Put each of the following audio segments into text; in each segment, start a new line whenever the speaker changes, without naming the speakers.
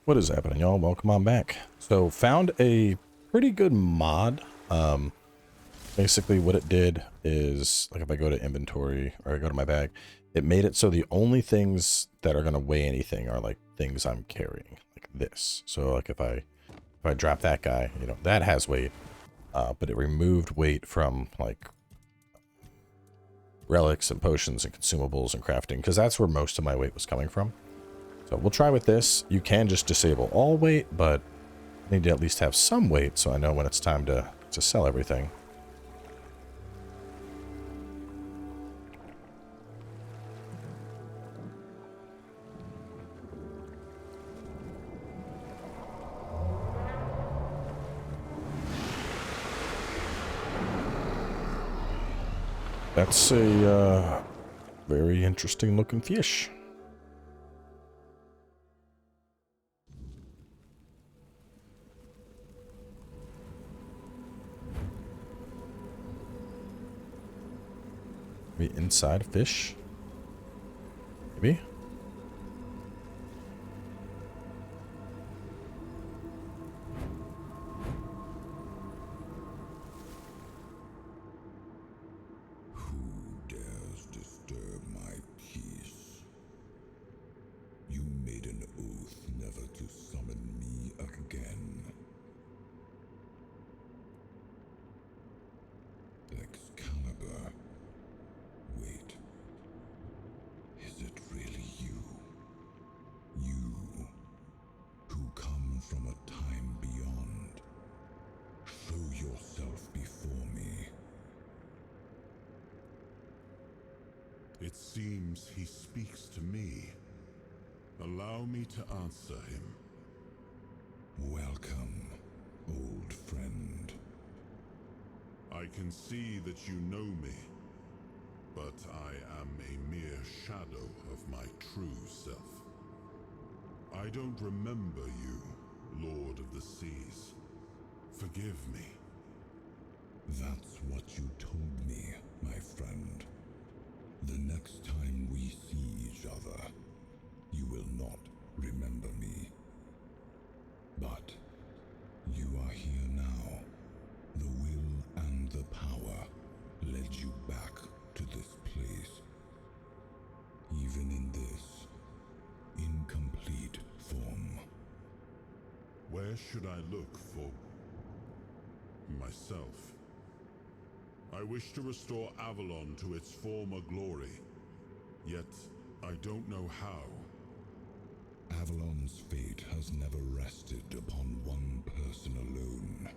What is happening, y'all? Welcome on back. So found a pretty good mod. Basically what it did is, like, if I go to inventory or I go to my bag, it made it so the only things that are going to weigh anything are like things I'm carrying, like this. So like if I drop that guy, you know, that has weight, but it removed weight from like relics and potions and consumables and crafting, because that's where most of my weight was coming from. So we'll try with this. You can just disable all weight, but I need to at least have some weight so I know when it's time to sell everything. That's a very interesting looking fish. Maybe inside a fish? Maybe?
Who dares disturb my peace? You made an oath never to summon me again. Excalibur. Wait. Is it really you? You, who come from a time beyond. Show yourself before me.
It seems he speaks to me. Allow me to answer him.
Welcome, old friend.
I can see that you know me, but I am a mere shadow of my true self. I don't remember you, Lord of the Seas. Forgive me.
That's what you told me, my friend. The next time we see each other, you will not remember me. But you are here now. The will and the power led you back to this place. Even in this incomplete form.
Where should I look for myself? I wish to restore Avalon to its former glory, yet I don't know how.
Avalon's fate has never rested upon one person alone,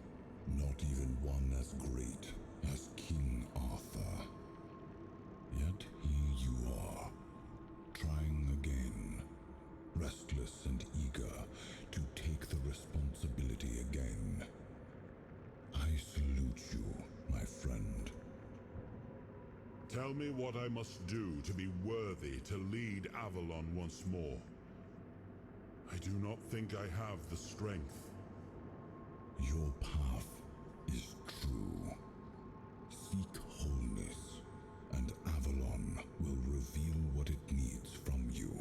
not even one as great as King Arthur. Yet here you are, trying again, restless and eager to take the responsibility again. I salute you, my friend.
Tell me what I must do to be worthy to lead Avalon once more. I do not think I have the strength.
Your path is true. Seek wholeness, and Avalon will reveal what it needs from you.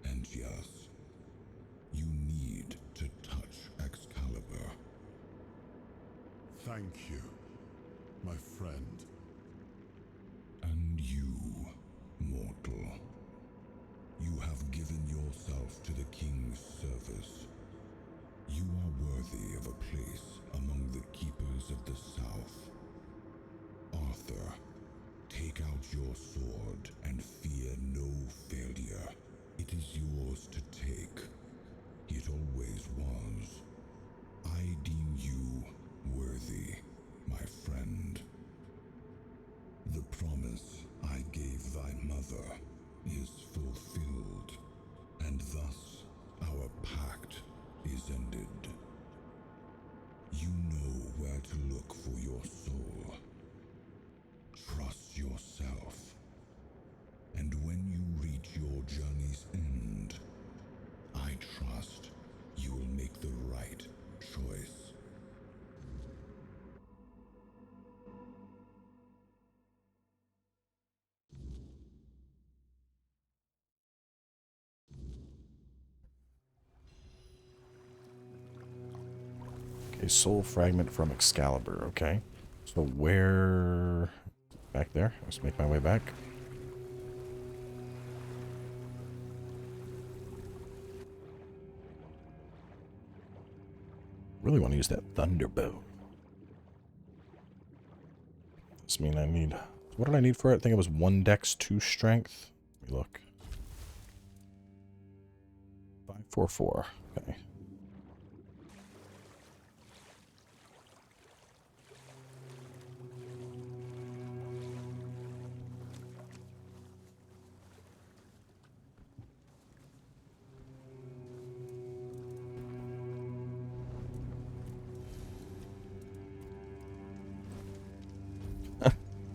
And yes, you need to touch Excalibur.
Thank you, my friend.
And you, mortal. You have given yourself to the King's service. You are worthy of a place among the keepers of the South. Arthur, take out your sword and fear no failure. It is yours to take. It always was. I deem you worthy, my friend. The promise I gave thy mother is fulfilled, and thus our pact is ended. You know where to look for your soul. Trust yourself. And when you reach your journey's end, I trust you will make the right choice.
A soul fragment from Excalibur. Okay. So where... Back there. Let's make my way back. Really want to use that thunderbow. This mean I need... What did I need for it? I think it was 1 dex, 2 strength. Let me look. 544. Okay.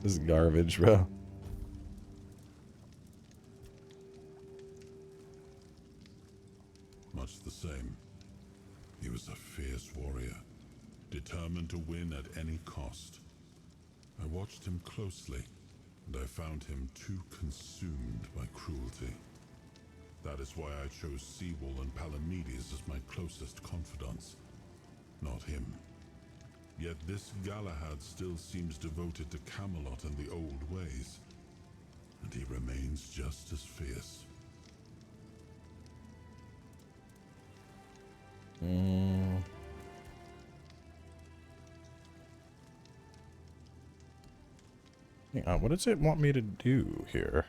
This is garbage, bro.
Much the same. He was a fierce warrior, determined to win at any cost. I watched him closely, and I found him too consumed by cruelty. That is why I chose Seawall and Palamedes as my closest confidants, not him. Yet this Galahad still seems devoted to Camelot and the old ways, and he remains just as fierce.
Hang on, what does it want me to do here?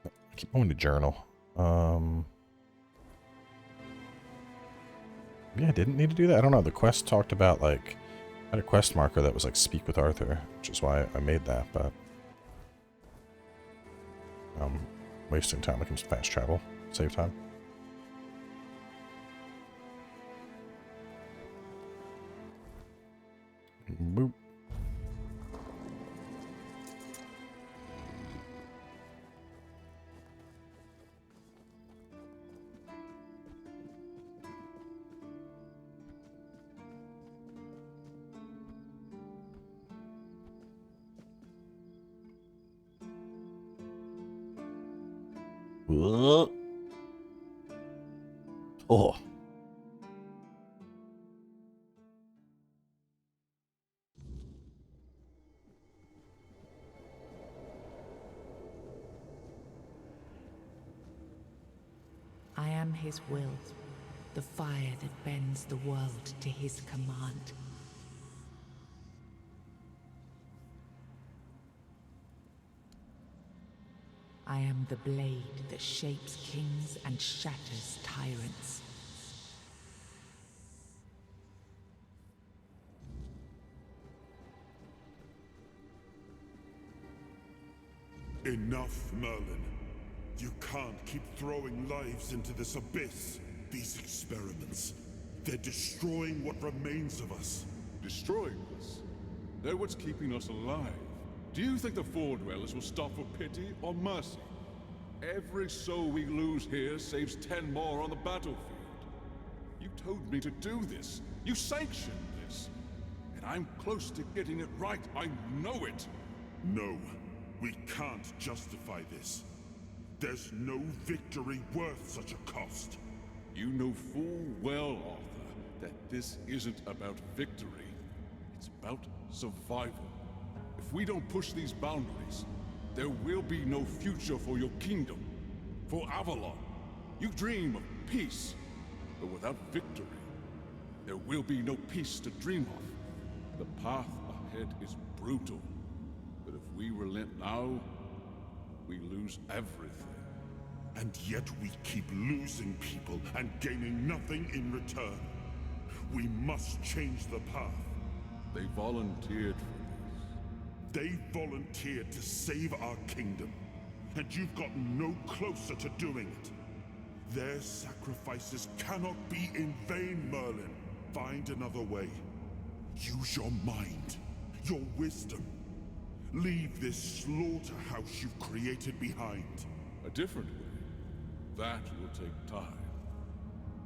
I keep going to journal. Yeah, I didn't need to do that. I don't know. The quest talked about, like, I had a quest marker that was like speak with Arthur, which is why I made that, but I'm wasting time. I can just fast travel, save time. Boop. Oh.
I am his will, the fire that bends the world to his command. I am the blade that shapes kings and shatters tyrants.
Enough, Merlin. You can't keep throwing lives into this abyss. These experiments, they're destroying what remains of us.
Destroying us? They're what's keeping us alive. Do you think the Four Dwellers will stop for pity or mercy? Every soul we lose here saves 10 more on the battlefield. You told me to do this. You sanctioned this. And I'm close to getting it right. I know it.
No, we can't justify this. There's no victory worth such a cost.
You know full well, Arthur, that this isn't about victory. It's about survival. If we don't push these boundaries, there will be no future for your kingdom, for Avalon. You dream of peace, but without victory, there will be no peace to dream of. The path ahead is brutal, but if we relent now, we lose everything.
And yet we keep losing people and gaining nothing in return. We must change the path.
They volunteered for this.
They volunteered to save our kingdom, and you've gotten no closer to doing it. Their sacrifices cannot be in vain, Merlin. Find another way. Use your mind, your wisdom. Leave this slaughterhouse you've created behind.
A different way. That will take time,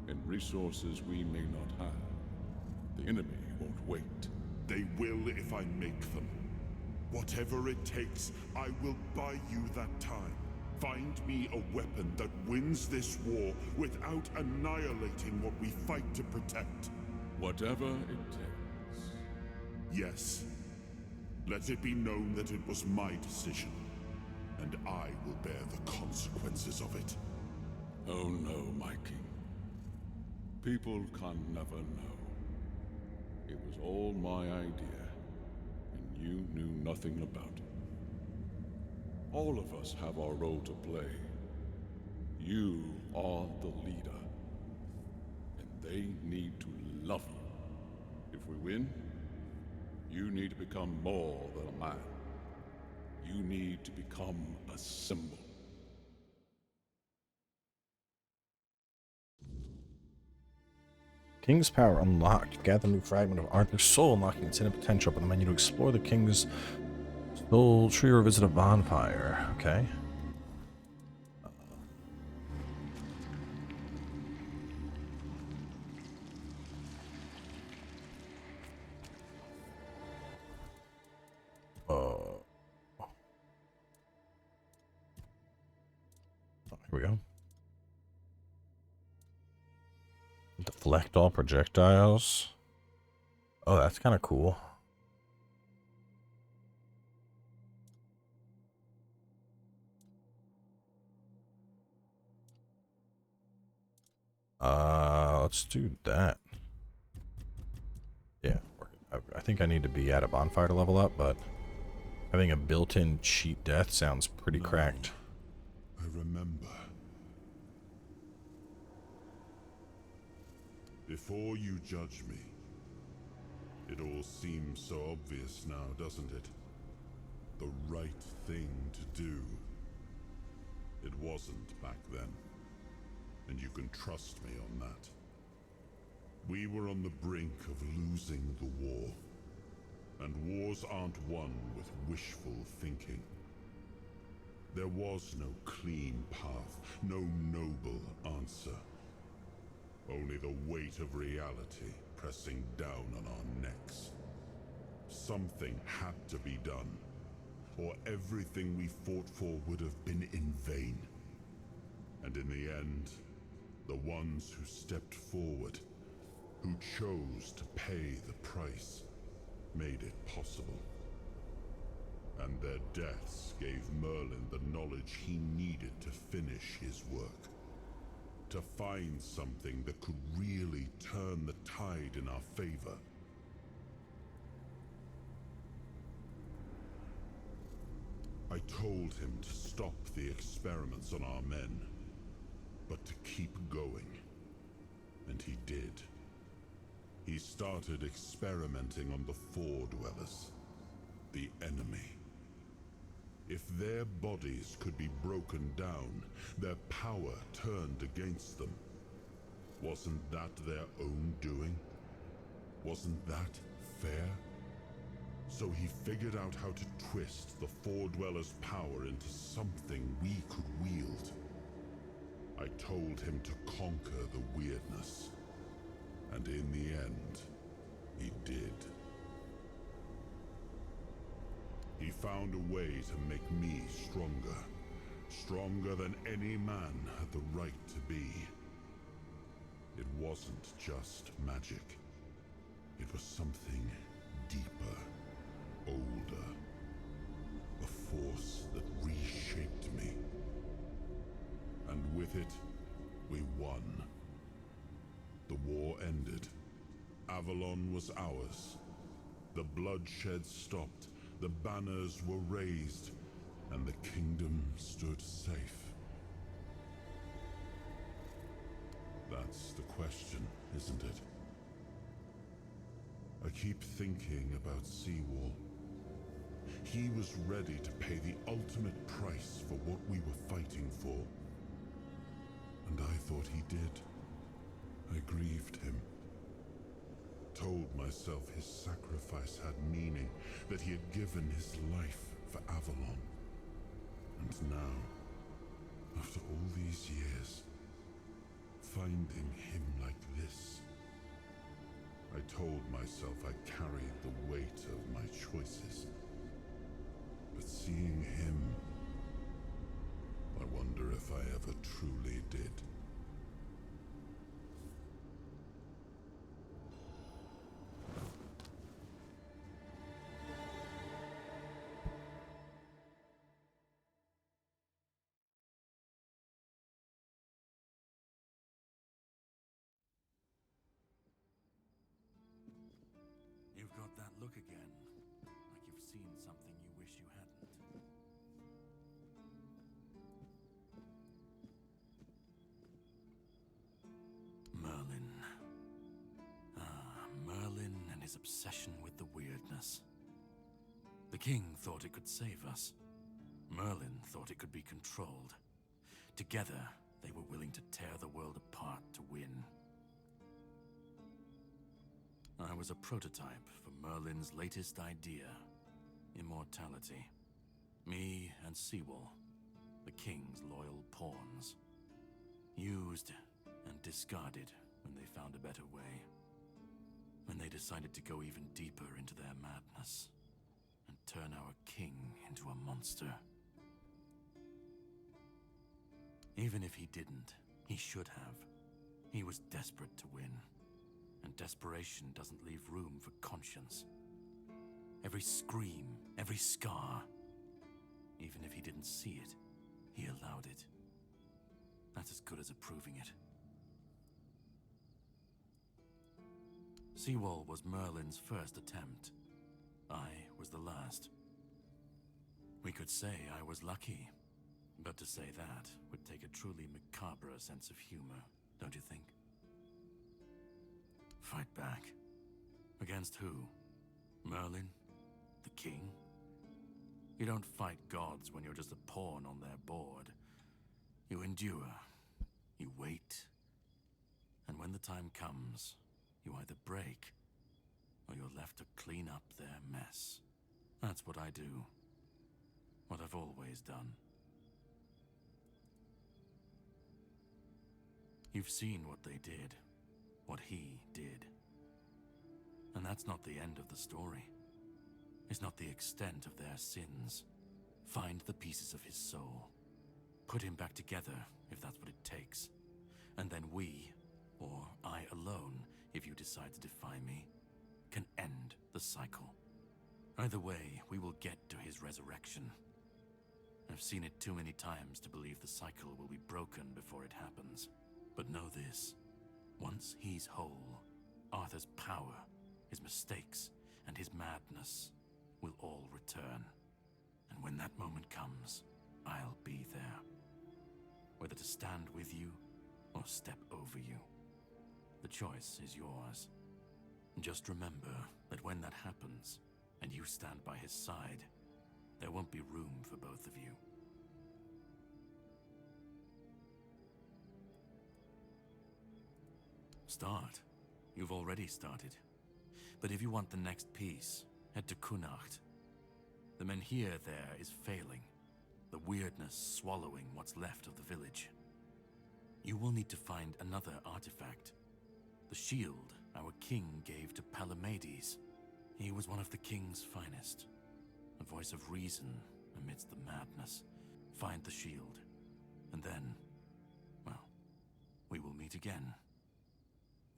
and resources we may not have. The enemy won't wait.
They will if I make them. Whatever it takes, I will buy you that time. Find me a weapon that wins this war without annihilating what we fight to protect.
Whatever it takes.
Yes. Let it be known that it was my decision, and I will bear the consequences of it.
Oh no, my king. People can never know. It was all my idea, and you knew nothing about it. All of us have our role to play. You are the leader, and they need to love you. If we win, you need to become more than a man. You need to become a symbol.
King's power unlocked. Gather a new fragment of Arthur's soul, unlocking its hidden potential. Open the menu to explore the King's soul tree or visit a bonfire. Okay. Here we go. Deflect all projectiles. Oh, that's kind of cool. Let's do that. Yeah, I think I need to be at a bonfire to level up, but having a built-in cheat death sounds pretty cracked.
I remember. Before you judge me, it all seems so obvious now, doesn't it? The right thing to do. It wasn't back then, and you can trust me on that. We were on the brink of losing the war, and wars aren't won with wishful thinking. There was no clean path, no noble answer. Only the weight of reality pressing down on our necks. Something had to be done, or everything we fought for would have been in vain. And in the end, the ones who stepped forward, who chose to pay the price, made it possible. And their deaths gave Merlin the knowledge he needed to finish his work. To find something that could really turn the tide in our favor. I told him to stop the experiments on our men, but to keep going. And he did. He started experimenting on the Four Dwellers, the enemy. If their bodies could be broken down, their power turned against them. Wasn't that their own doing? Wasn't that fair? So he figured out how to twist the Four Dwellers' power into something we could wield. I told him to conquer the weirdness. And in the end, he did. He found a way to make me stronger. Stronger than any man had the right to be. It wasn't just magic. It was something deeper, older. A force that reshaped me. And with it, we won. The war ended. Avalon was ours. The bloodshed stopped. The banners were raised, and the kingdom stood safe. That's the question, isn't it? I keep thinking about Seawall. He was ready to pay the ultimate price for what we were fighting for. And I thought he did. I grieved him. Told myself his sacrifice had meaning, that he had given his life for Avalon. And now, after all these years, finding him like this, I told myself I carried the weight of my choices. But seeing him, I wonder if I ever truly did.
You've got that look again, like you've seen something you wish you hadn't. Merlin. Merlin and his obsession with the weirdness. The king thought it could save us. Merlin thought it could be controlled. Together, they were willing to tear the world apart to win. I was a prototype for Merlin's latest idea, immortality. Me and Seawall, the king's loyal pawns. Used and discarded when they found a better way. When they decided to go even deeper into their madness and turn our king into a monster. Even if he didn't, he should have. He was desperate to win. And desperation doesn't leave room for conscience. Every scream, every scar, even if he didn't see it, he allowed it. That's as good as approving it. Seawall was Merlin's first attempt. I was the last. We could say I was lucky, but to say that would take a truly macabre sense of humor, don't you think? Fight back. Against who? Merlin? The king? You don't fight gods when you're just a pawn on their board. You endure. You wait. And when the time comes, you either break, or you're left to clean up their mess. That's what I do. What I've always done. You've seen what they did. What he did. And that's not the end of the story. It's not the extent of their sins. Find the pieces of his soul. Put him back together, if that's what it takes. And then we, or I alone, if you decide to defy me, can end the cycle. Either way, we will get to his resurrection. I've seen it too many times to believe the cycle will be broken before it happens. But know this. Once he's whole, Arthur's power, his mistakes, and his madness will all return. And when that moment comes, I'll be there. Whether to stand with you or step over you. The choice is yours. Just remember that when that happens, and you stand by his side, there won't be room for both of you. Start. You've already started. But if you want the next piece, head to Kunacht. The menhir there is failing, the weirdness swallowing what's left of the village. You will need to find another artifact. The shield our king gave to Palamedes. He was one of the king's finest. A voice of reason amidst the madness. Find the shield. And then, well, we will meet again.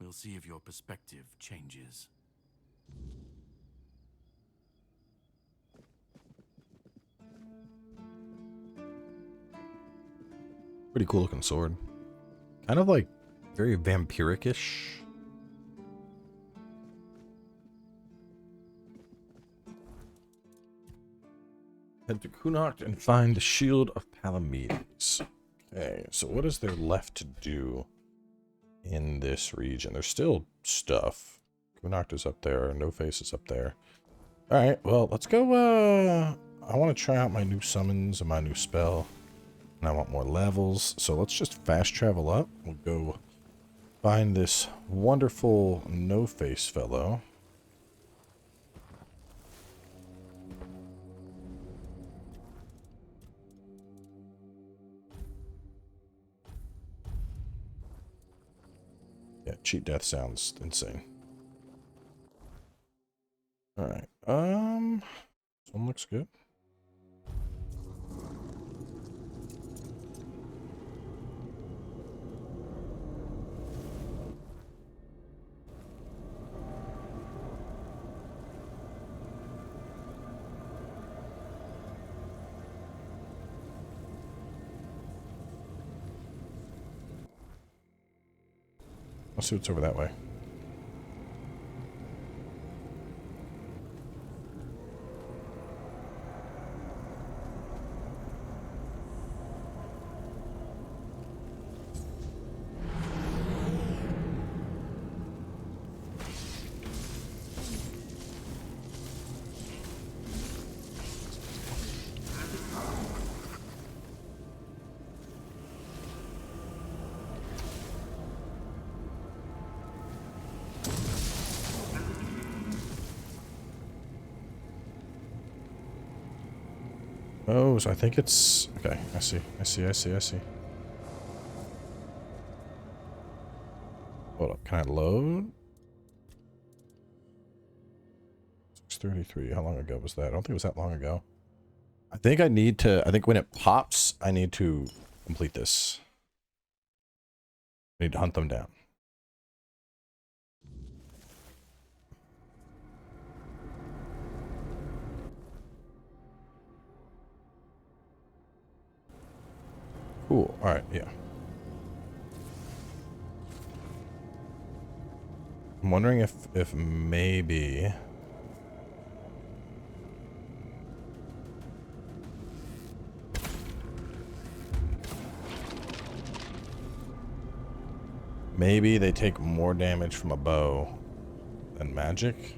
We'll see if your perspective changes.
Pretty cool looking sword. Kind of like very vampiric-ish. Head to Kunacht and find the Shield of Palamedes. Okay, so what is there left to do in this region? There's still stuff. Kunacht is up there. No Face is up there. Alright, well, let's go. I want to try out my new summons and my new spell. And I want more levels. So let's just fast travel up. We'll go find this wonderful No Face fellow. Yeah, cheat death sounds insane. Alright, this one looks good. Let's see what's over that way. Oh, so I think it's... Okay, I see. Hold up, can I load? 6:33, how long ago was that? I don't think it was that long ago. I think I need to... I think when it pops, I need to complete this. I need to hunt them down. Cool, alright, yeah. I'm wondering if maybe... Maybe they take more damage from a bow than magic?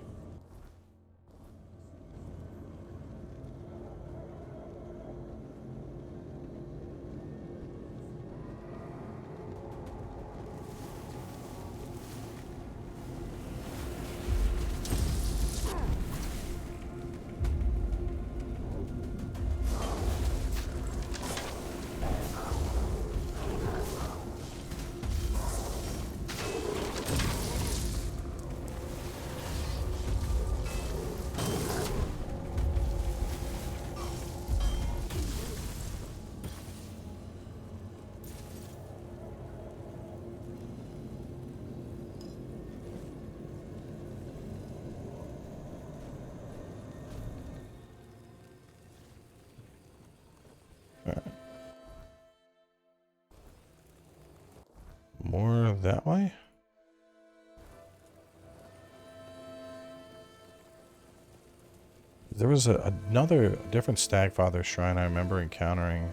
More that way? There was another different Stagfather shrine I remember encountering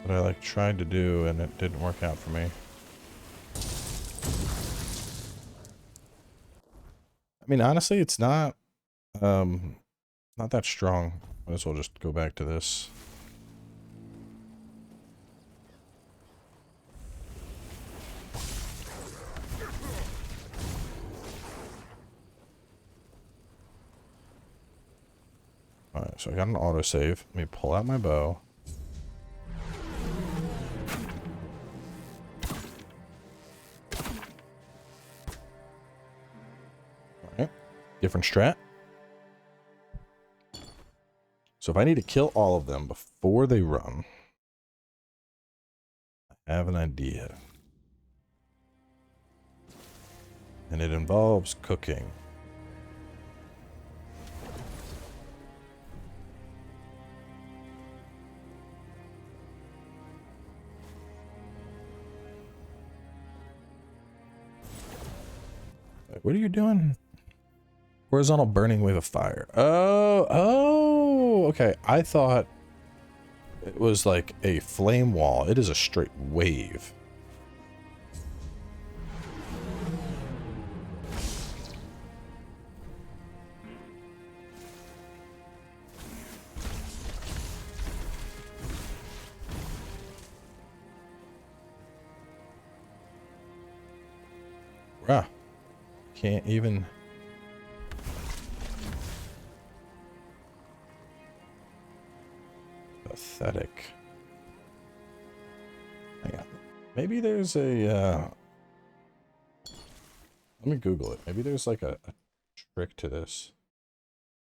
that I like tried to do and it didn't work out for me. I mean, honestly, it's not that strong. Might as well just go back to this. Alright, so I got an autosave. Let me pull out my bow. Alright, different strat. So if I need to kill all of them before they run, I have an idea. And it involves cooking. What are you doing? Horizontal burning wave of fire. Oh, okay. I thought it was like a flame wall. It is a straight wave. Bruh. Can't even... Pathetic. Hang on. Maybe there's a... Let me Google it. Maybe there's like a trick to this.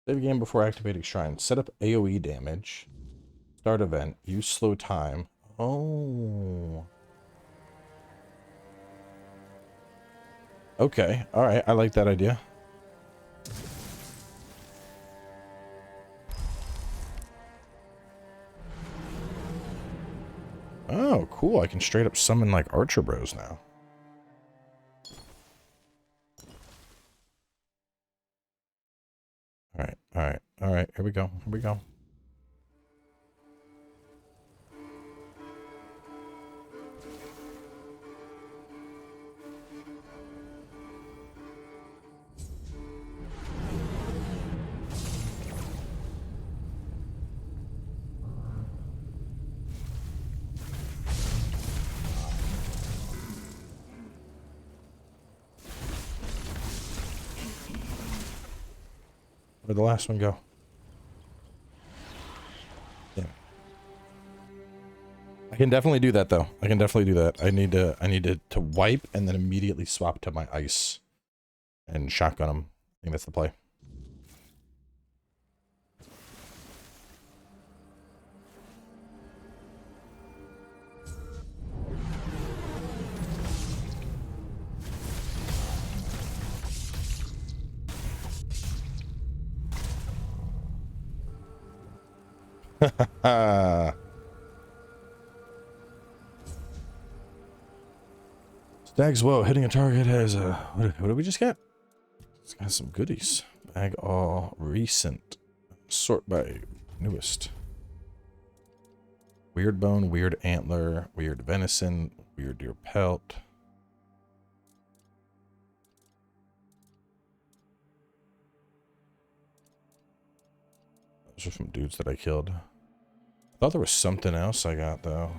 Save game before activating shrine. Set up AoE damage. Start event. Use slow time. Oh... Okay, alright, I like that idea. Oh, cool, I can straight up summon like Archer Bros now. All right, all right, all right. Here we go. Here we go. Where'd the last one go? Yeah. I can definitely do that though. I can definitely do that. I need to wipe and then immediately swap to my ice and shotgun them. I think that's the play. Stag's Woe, hitting a target has a... What did we just get? It's got some goodies. Bag all recent. Sort by newest. Weird bone, weird antler, weird venison, weird deer pelt. Those are from dudes that I killed. I thought there was something else I got though.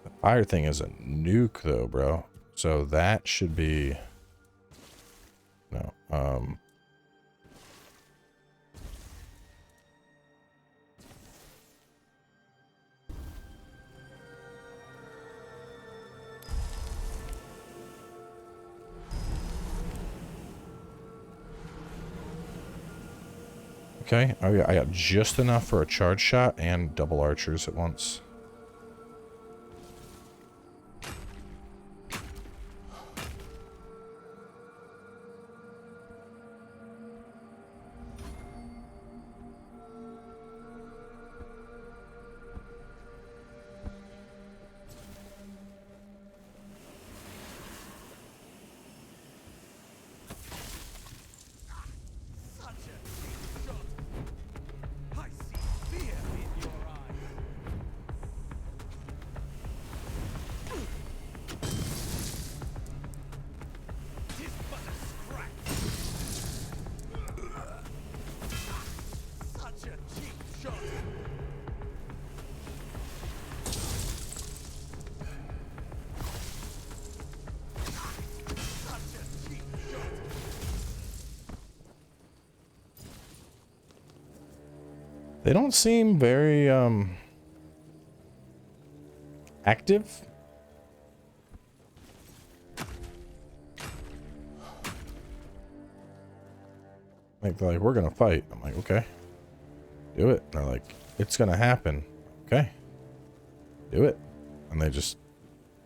The fire thing is a nuke though, bro. So that should be... No, okay, oh yeah, I got just enough for a charge shot and double archers at once. They don't seem very, active. Like, they're like, we're gonna fight. I'm like, okay. Do it. And they're like, it's gonna happen. Okay. Do it. And they just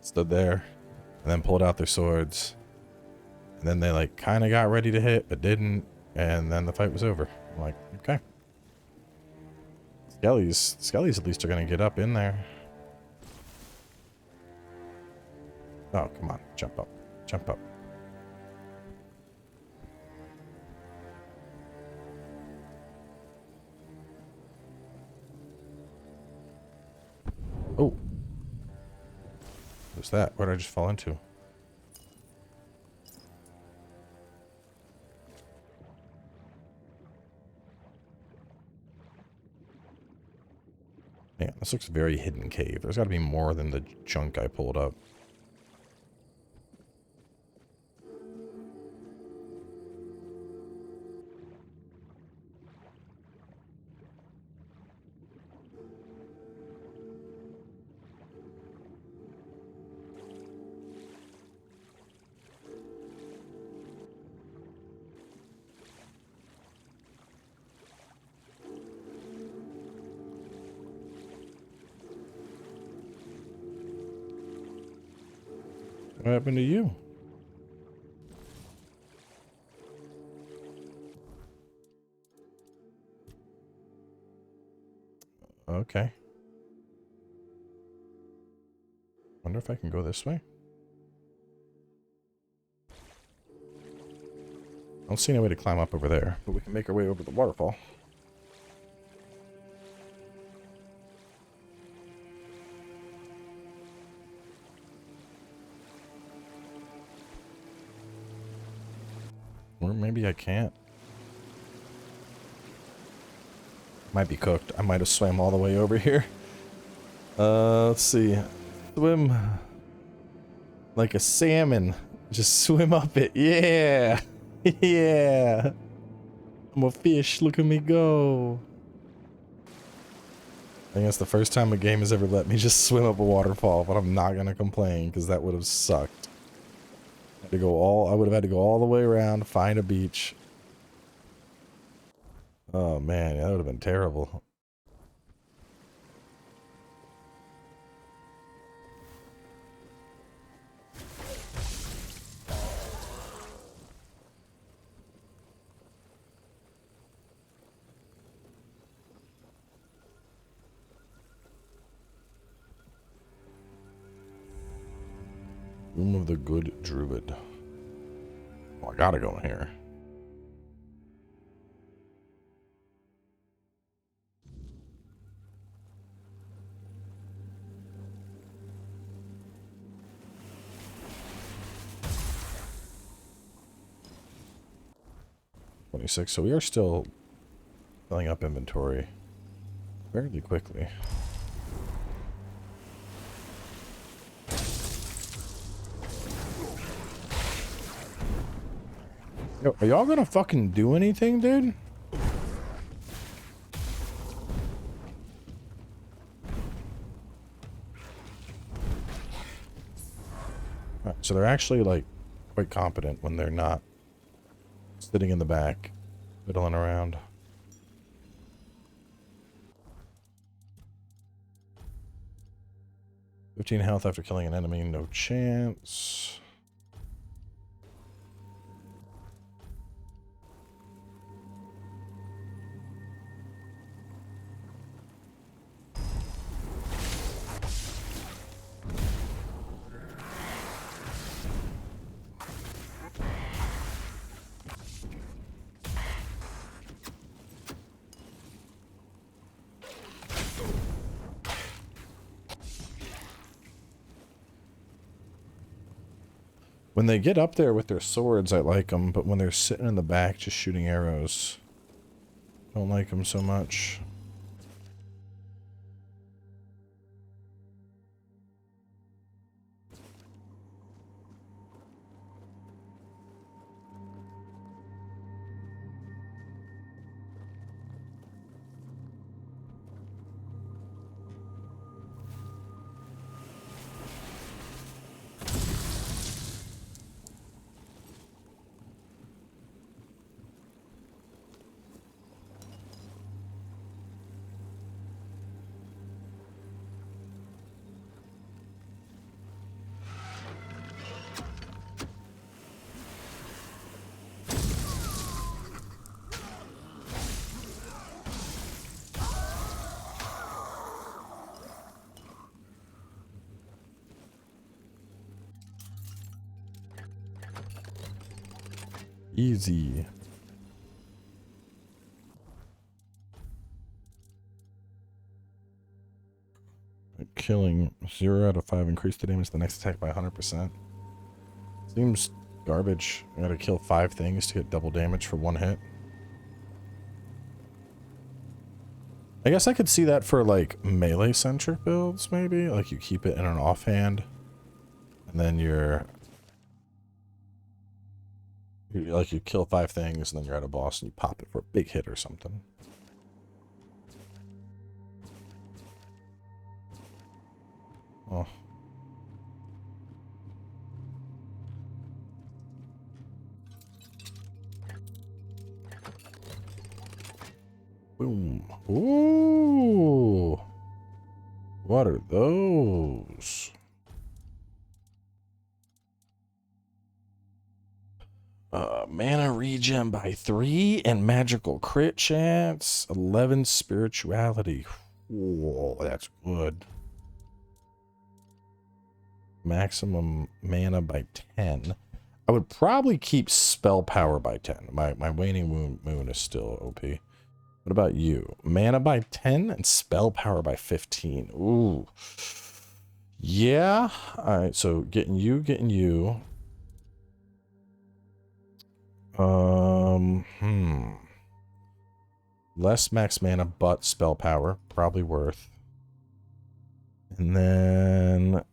stood there and then pulled out their swords. And then they, like, kind of got ready to hit, but didn't. And then the fight was over. I'm like, okay. Skellies at least are gonna get up in there. Oh, come on. Jump up. Jump up. Oh. What's that? What did I just fall into? Man, this looks very hidden cave. There's got to be more than the junk I pulled up. What happened to you? Okay. Wonder if I can go this way. I don't see any way to climb up over there, but we can make our way over the waterfall. Or maybe I can't. Might be cooked. I might have swam all the way over here. Let's see. Swim like a salmon. Just swim up it. Yeah. Yeah. I'm a fish. Look at me go. I think that's the first time a game has ever let me just swim up a waterfall, but I'm not going to complain because that would have sucked. I would have had to go all the way around, find a beach. Oh man, that would have been terrible. Room of the Good Druid. Oh, I gotta go in here. So we are still filling up inventory fairly quickly. Yo, are y'all gonna fucking do anything, dude? Alright, so they're actually like quite competent when they're not sitting in the back, fiddling around. $15 health after killing an enemy, no chance. When they get up there with their swords, I like them, but when they're sitting in the back just shooting arrows, don't like them so much. Easy. Killing 0 out of 5 increase the damage the next attack by 100%. Seems garbage. I gotta kill 5 things to get double damage for 1 hit. I guess I could see that for like melee centric builds, maybe. Like you keep it in an offhand, and then you kill 5 things, and then you're at a boss and you pop it for a big hit or something. Oh. Boom. Ooh. What are those? Mana regen by 3 and magical crit chance. 11 spirituality. Whoa, that's good. maximum mana by 10. I would probably keep spell power by 10. My waning moon is still OP. What about you? Mana by 10 and spell power by 15. Ooh. Yeah. All right, so getting you. Less max mana, but spell power. Probably worth. And then...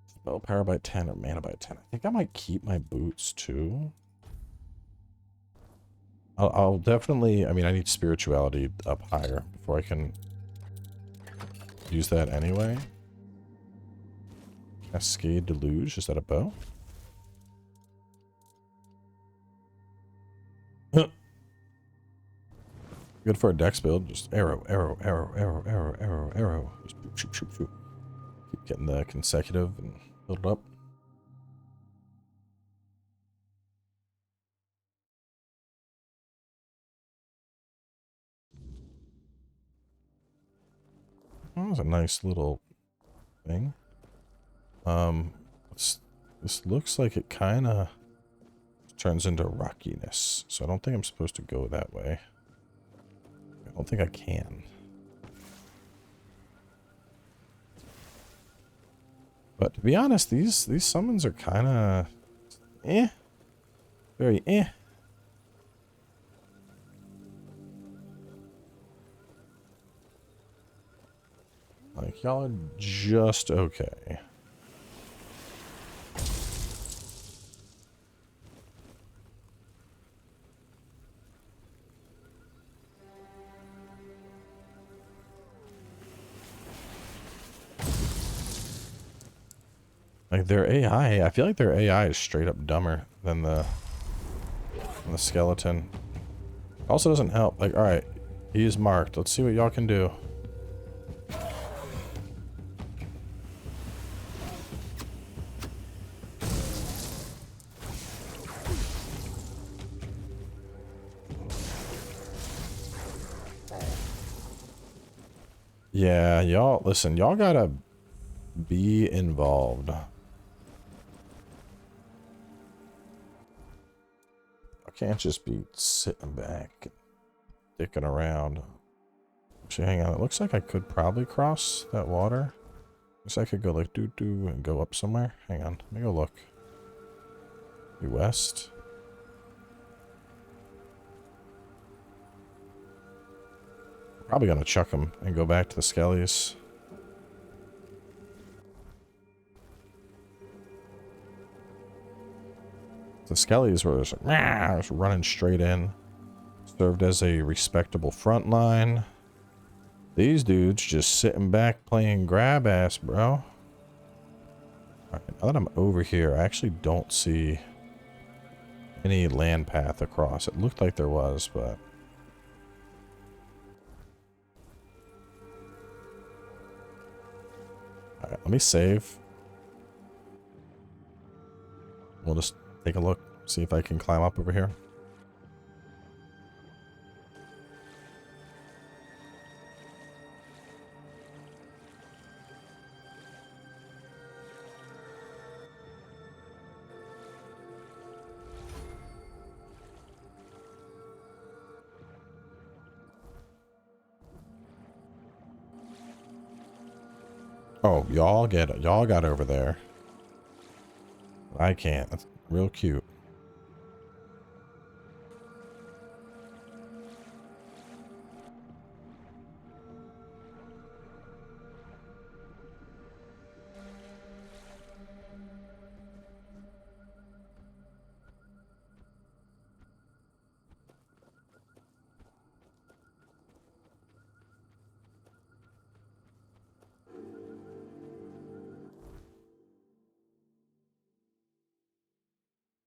Spell power by 10 or mana by 10. I think I might keep my boots, too. I'll definitely... I mean, I need spirituality up higher before I can use that anyway. Cascade Deluge. Is that a bow? Good for a dex build. Just arrow. Just shoot. Keep getting the consecutive and build it up. That was a nice little thing. This looks like it kind of turns into rockiness, so I don't think I'm supposed to go that way. I don't think I can. But to be honest, these summons are kind of very Like, y'all are just okay. Like, their AI, I feel like their AI is straight up dumber than the skeleton. Also doesn't help. Like, alright, he is marked. Let's see what y'all can do. Yeah, y'all, listen, y'all gotta be involved. I can't just be sitting back, dicking around. Actually, hang on, it looks like I could probably cross that water. Looks like I could go like doo-doo and go up somewhere. Hang on, let me go look. Be west. Probably gonna chuck him and go back to the skellies. The skellies were just, like, just running straight in. Served as a respectable front line. These dudes just sitting back playing grab ass, bro. Alright, now that I'm over here, I actually don't see any land path across. It looked like there was, but... Alright, let me save. We'll just take a look, see if I can climb up over here. Oh, y'all got over there. I can't. That's real cute.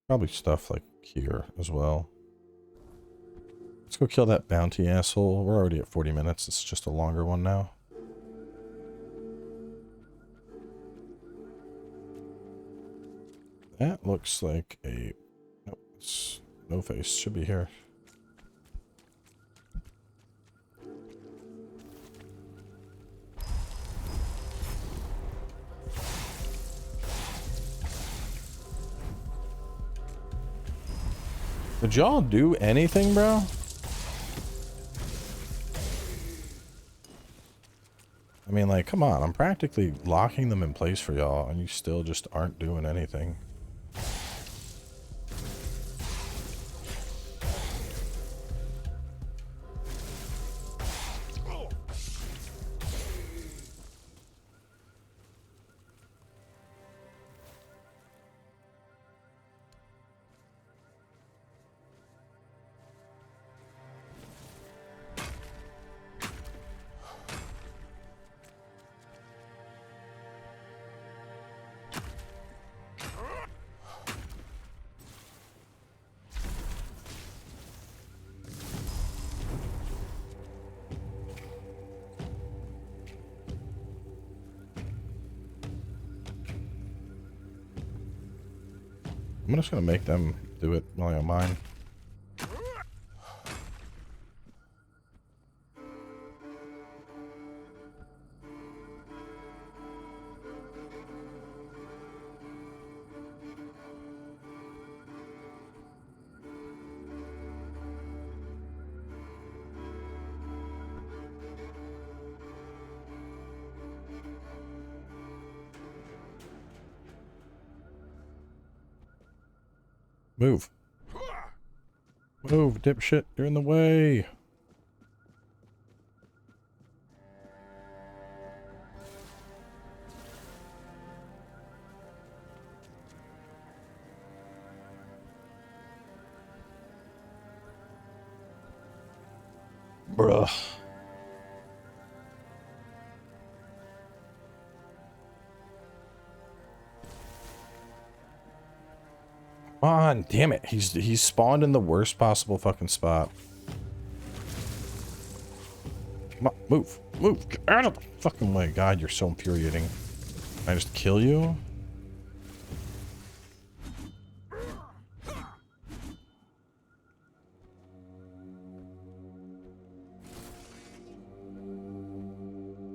Probably stuff like here as well. Let's go kill that bounty asshole. We're already at 40 minutes. It's just a longer one now. That looks like a... Nope, it's no face. Should be here. Did y'all do anything, bro? I mean, like, come on. I'm practically locking them in place for y'all, and you still just aren't doing anything. I'm just gonna make them do it while I'm mine. Move. Move, dipshit. You're in the way. Bruh. Come on, damn it. He's spawned in the worst possible fucking spot. Come on, move. Move. Get out of the fucking way. God, you're so infuriating. Can I just kill you?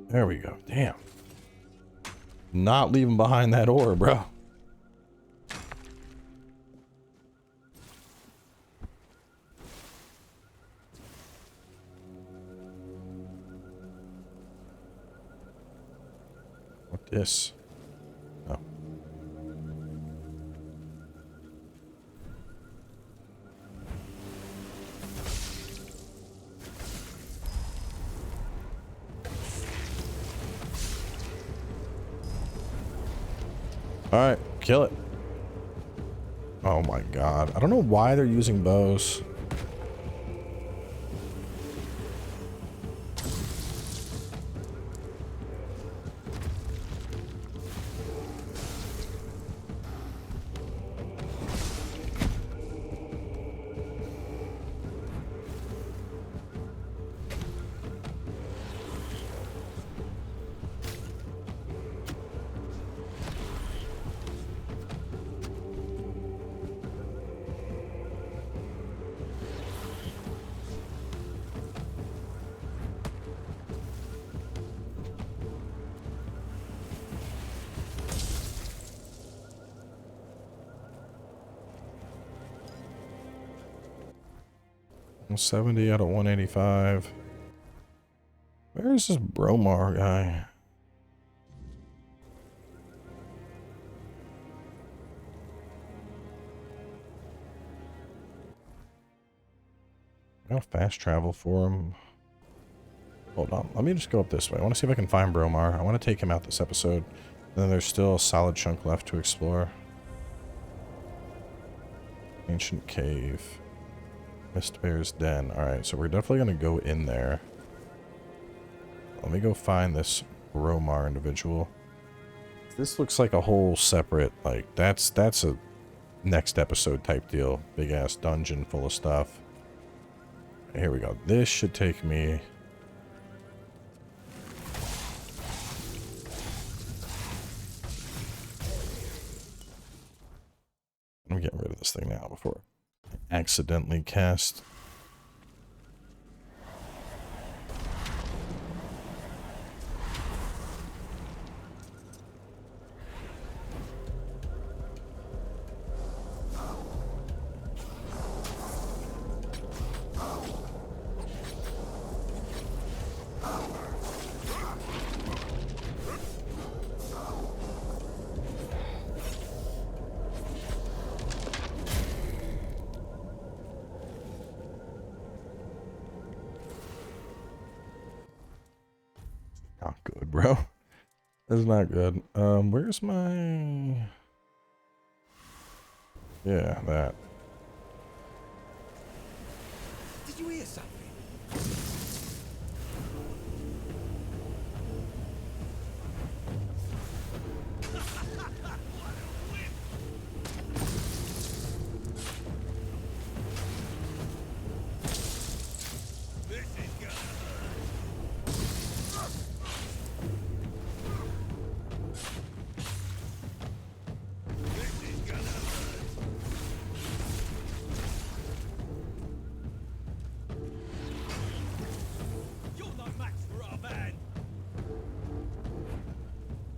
There we go. Damn. Not leaving behind that ore, bro. What this? Oh. Alright, kill it. Oh my god. I don't know why they're using bows. I'm 70 out of 185. Where is this Bromar guy? I got fast travel for him. Hold on, let me just go up this way. I want to see if I can find Bromar. I want to take him out this episode. And then there's still a solid chunk left to explore. Ancient cave. Mistbear's den. Alright, so we're definitely going to go in there. Let me go find this Bromar individual. This looks like a whole separate, like, that's a next episode type deal. Big ass dungeon full of stuff. Here we go. This should take me... I'm getting rid of this thing now before I accidentally cast. bro. That's not good. Where's my... Yeah, that.
Did you hear something?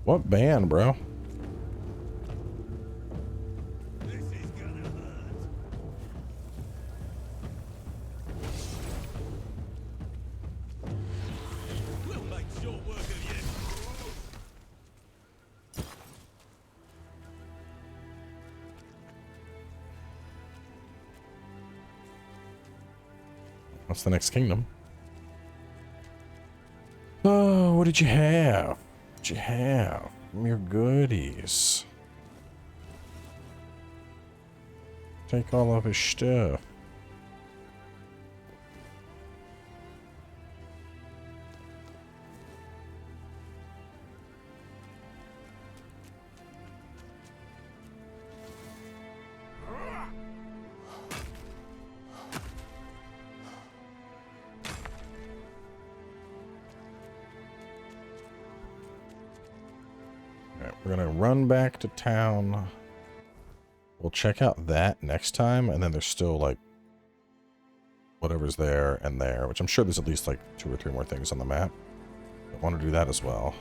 What band, bro?
This is gonna hurt. We'll make short work of you.
What's the next kingdom? Oh, what did you have? What you have? Give me your goodies. Take all of his stuff. We're gonna run back to town. We'll check out that next time, and then there's still like whatever's there and there, which I'm sure there's at least like 2 or 3 more things on the map. I want to do that as well.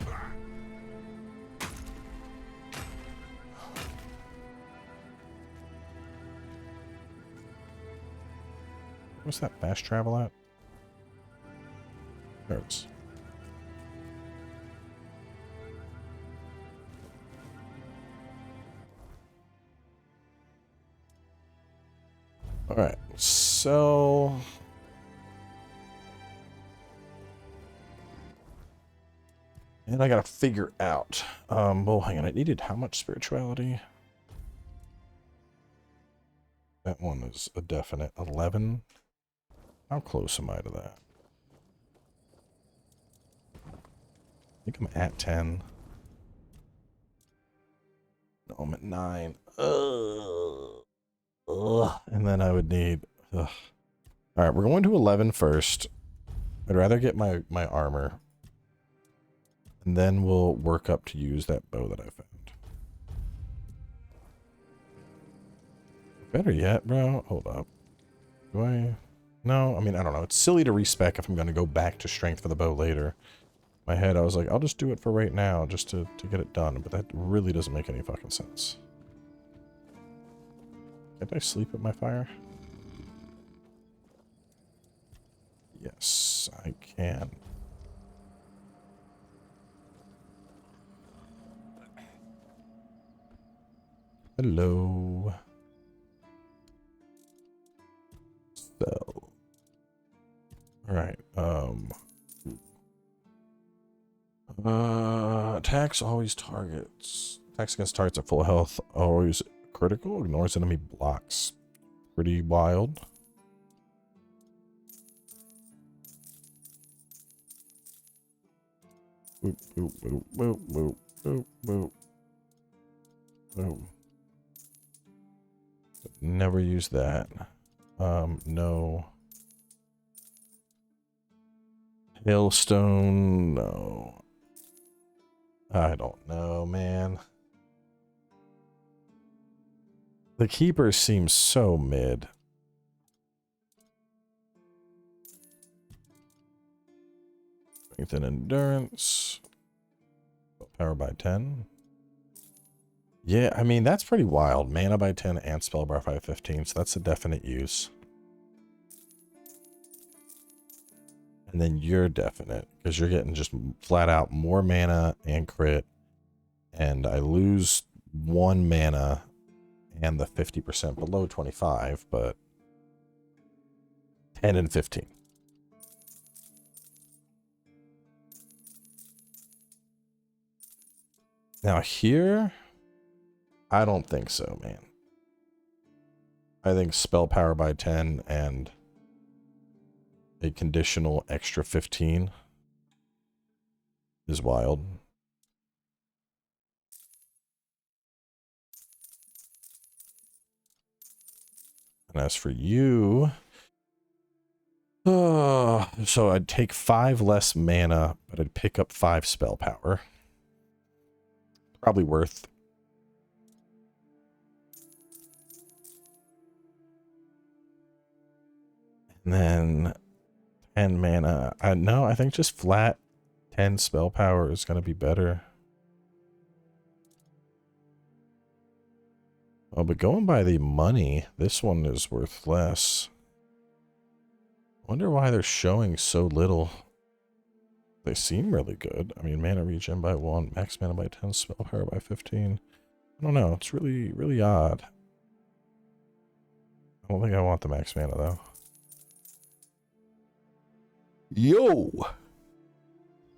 What's that fast travel at? There it is. Alright, so... And I gotta figure out... well, hang on, I needed how much spirituality? That one is a definite 11. How close am I to that? I think I'm at 10. No, I'm at 9. Ugh. And then I would need... Ugh. Alright, we're going to 11 first. I'd rather get my armor. And then we'll work up to use that bow that I found. Better yet, bro. Hold up. Do I... No, I mean, I don't know. It's silly to respec if I'm going to go back to strength for the bow later. In my head, I was like, I'll just do it for right now, just to get it done. But that really doesn't make any fucking sense. Can't I sleep at my fire? Yes, I can. Hello. So. Alright, attacks always targets. Attacks against targets at full health, always critical, ignores enemy blocks. Pretty wild. Boop, boop, boop, boop, boop, boop, boop. Boom. Never use that. No. Hailstone, no. I don't know, man. The Keeper seems so mid. Strength and endurance. Power by 10. Yeah, I mean, that's pretty wild. Mana by 10 and spell bar by 15, so that's a definite use. And then you're definite, because you're getting just flat out more mana and crit. And I lose 1 mana and the 50% below 25, but 10 and 15. Now here, I don't think so, man. I think spell power by 10 and a conditional extra 15 is wild. And as for you, so I'd take 5 less mana, but I'd pick up 5 spell power. Probably worth. And then 10 mana. No, I think just flat 10 spell power is going to be better. Oh, but going by the money, this one is worth less. Wonder why they're showing so little. They seem really good. I mean, mana regen by 1, max mana by 10, spell power by 15. I don't know. It's really, really odd. I don't think I want the max mana, though. Yo!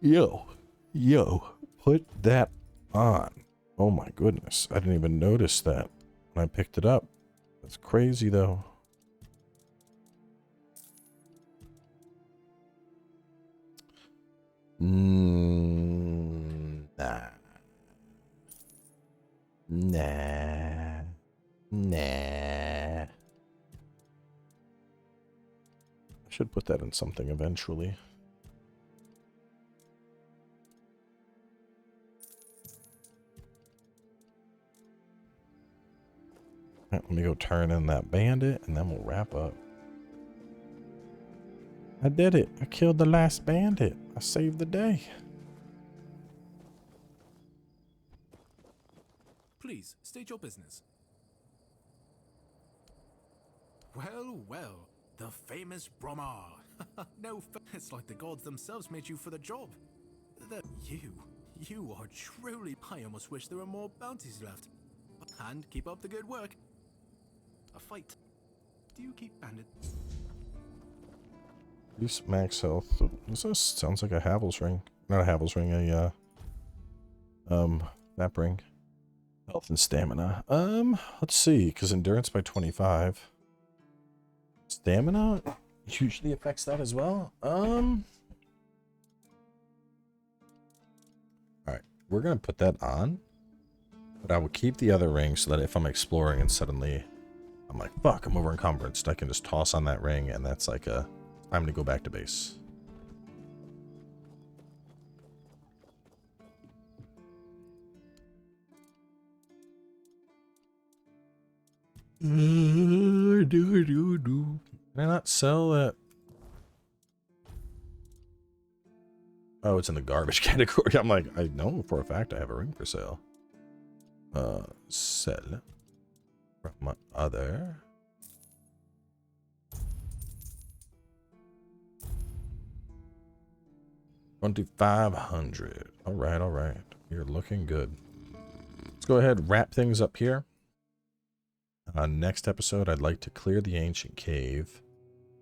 Yo! Yo! Put that on. Oh my goodness. I didn't even notice that when I picked it up. That's crazy, though. Nah. Nah. Nah. I should put that in something eventually. Right, let me go turn in that bandit and then we'll wrap up. I did it. I killed the last bandit. I saved the day.
Please, state your business. Well, well, the famous Bromar. No, it's like the gods themselves made you for the job. You are truly... I almost wish there were more bounties left. And keep up the good work. A fight. Do you keep bandits?
Use max health. This sounds like a Havel's ring. Not a Havel's ring, a map ring. Health and stamina. Let's see, because endurance by 25. Stamina usually affects that as well. Alright, we're gonna put that on. But I will keep the other ring so that if I'm exploring and suddenly I'm like, fuck, I'm over encumbered, I can just toss on that ring and that's like a time to go back to base. Can I not sell that? Oh, it's in the garbage category. I'm like, I know for a fact I have a ring for sale. Sell from other. $2,500. All right, all right. You're looking good. Let's go ahead and wrap things up here. Next episode, I'd like to clear the ancient cave,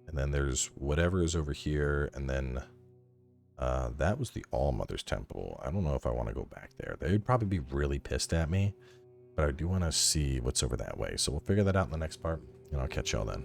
and then there's whatever is over here, and then that was the All-Mother's Temple. I don't know if I want to go back there. They'd probably be really pissed at me, but I do want to see what's over that way. So we'll figure that out in the next part, and I'll catch y'all then.